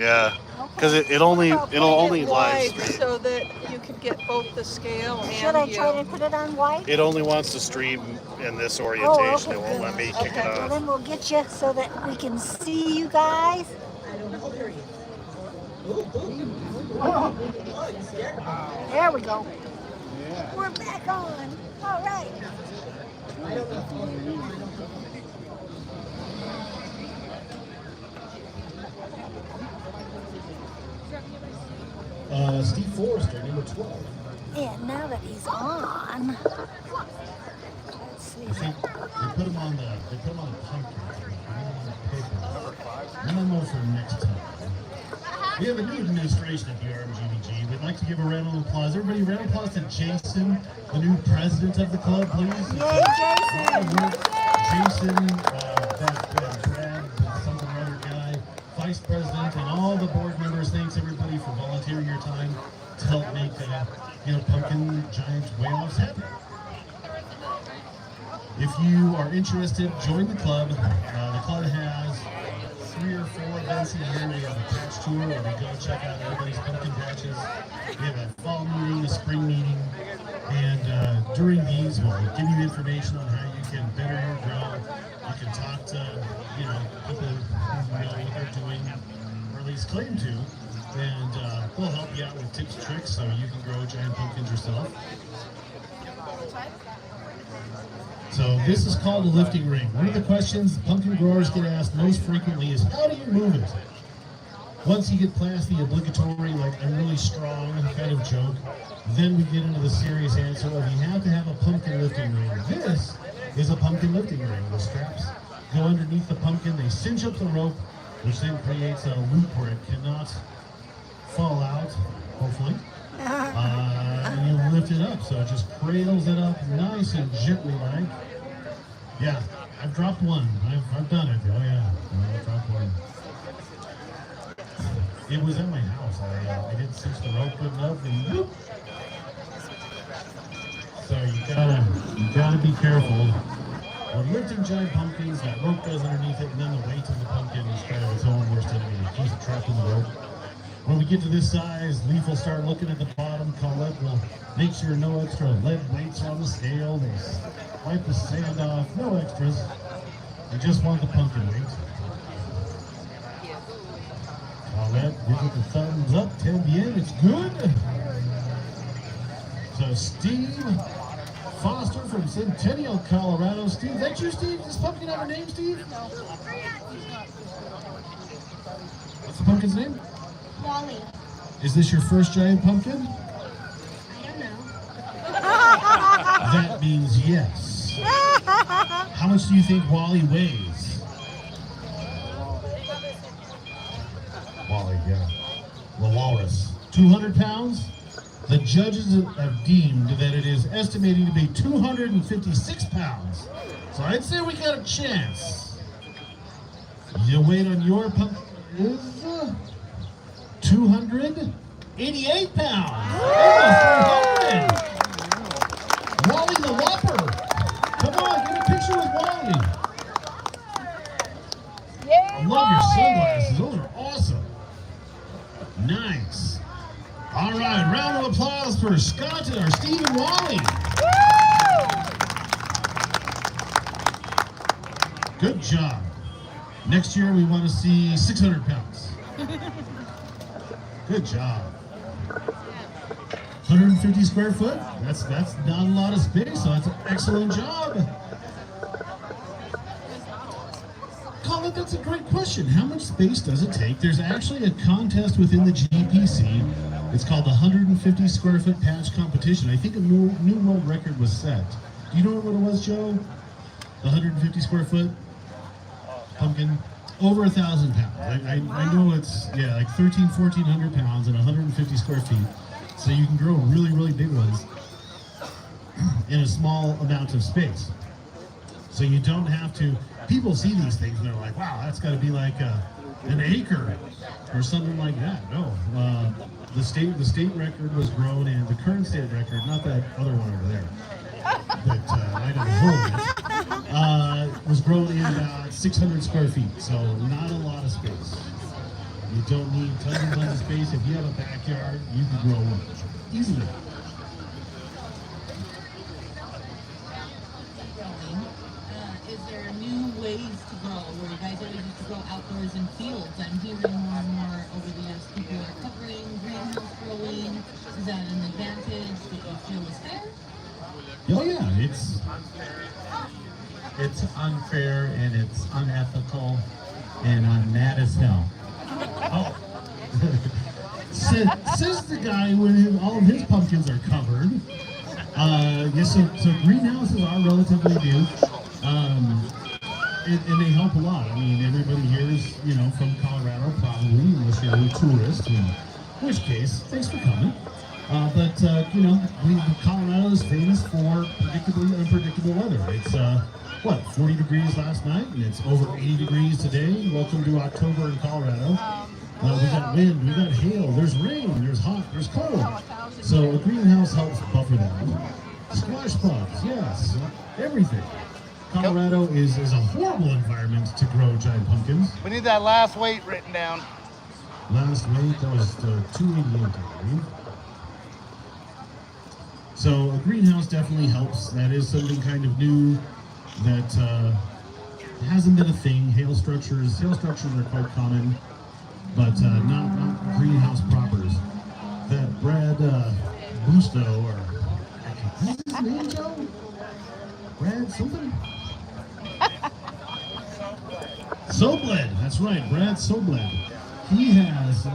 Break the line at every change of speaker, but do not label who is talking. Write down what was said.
Yeah, because
Okay.
it'll only lie
wide
straight.
so that you can get both the scale
Should
and
I
you.
try to put it on white?
It only wants to stream in this
Oh,
orientation.
okay,
It won't let
good.
me kick it
Okay.
Well,
off.
then we'll get you so that we can see you guys. There we go. We're back on. All right.
Steve Forrester, number 12.
And now that he's on, let's see.
I think they put him on the pumpkin. Memo for next time. We have a new administration at the RMGBG. We'd like to give a round of applause. Everybody, round of applause to Jason, the new president of the club, please.
Yay, Jason!
Jason, Brad, something or other guy, vice president, and all the board members. Thanks everybody for volunteering your time to help make Pumpkin Giants Way-Offs happen. If you are interested, join the club. The club has 3 or 4 events a year. We have a patch tour where we go check out everybody's pumpkin patches. We have a fall meeting, a spring meeting, and during these we'll give you information on how you can better your grow. You can talk to people who know what they're doing, or at least claim to, and we'll help you out with tips and tricks so you can grow giant pumpkins yourself. So this is called a lifting ring. One of the questions pumpkin growers get asked most frequently is, how do you move it? Once you get past the obligatory, like, I'm really strong kind of joke, then we get into the serious answer of you have to have a pumpkin lifting ring. This is a pumpkin lifting ring. The straps go underneath the pumpkin, they cinch up the rope, which then creates a loop where it cannot fall out, hopefully. And you lift it up, so it just cradles it up nice and gently like. Yeah, I've dropped one. I've done it. Oh yeah, I've dropped one. It was at my house. I didn't cinch the rope good enough, and whoop. So you gotta be careful. When lifting giant pumpkins, that rope goes underneath it, and then the weight of the pumpkin is kind of its own worst enemy. It keeps it trapped in the rope. When we get to this size, Leaf will start looking at the bottom. Colette will make sure no extra lead weights are on the scale. They'll wipe the sand off, no extras. We just want the pumpkin weight. Colette, give it the thumbs up. 10 bien, it's good. So Steve Foster from Centennial, Colorado. Steve, is that you, Steve? Does pumpkin have a name, Steve? No. What's the pumpkin's name?
Wally.
Is this your first giant pumpkin?
I don't know.
That means yes. How much do you think Wally weighs? Wally, yeah. The walrus. 200 pounds? The judges have deemed that it is estimated to be 256 pounds. So I'd say we got a chance. The weight on your pumpkin is 288 pounds. Almost 300. Wally the Whopper. Come on, get a picture with Wally. I love your sunglasses. Those are awesome. Nice. All right, round of applause for Scott or Steve and Wally. Good job. Next year we want to see 600 pounds. Good job. 150 square foot? That's not a lot of space, so that's an excellent job. Colin, that's a great question. How much space does it take? There's actually a contest within the GPC. It's called the 150 square foot patch competition. I think a new world record was set. Do you know what it was, Joe? The 150 square foot pumpkin? Over 1,000 pounds. I know it's, like 1,400 pounds and 150 square feet. So you can grow really, really big ones in a small amount of space. So you don't have to, people see these things and they're like, wow, that's got to be like an acre or something like that. No, the state record was grown, and the current state record, not that other one over there, but I don't hold it, was grown in about 600 square feet, so not a lot of space. You don't need tons and tons of space. If you have a backyard, you can grow one easily.
Is there new ways to grow where you guys always used to grow outdoors in fields? I'm hearing more and more over the years people are covering greenhouse growing. Is that an advantage that you feel is fair?
Oh yeah,
It's unfair and it's unethical, and I'm mad as hell.
oh. says the guy when all of his pumpkins are covered. Yes, so greenhouses are relatively new. And they help a lot. I mean, everybody here is, from Colorado, probably, unless you're a tourist, in which case, thanks for coming. But Colorado is famous for predictably unpredictable weather. It's, 40 degrees last night, and it's over 80 degrees today. Welcome to October in Colorado. We got wind, we got hail, there's rain, there's hot, there's cold. So a greenhouse helps buffer that. Squash plugs, yes, everything. Colorado is a horrible environment to grow giant pumpkins.
We need that last weight written down.
Last weight, that was 288, I believe. So a greenhouse definitely helps. That is something kind of new that hasn't been a thing. Hail structures are quite common, but not greenhouse propers. That Brad Busto, or what's his name, Joe? Brad something? Sobled, that's right, Brad Sobled. He has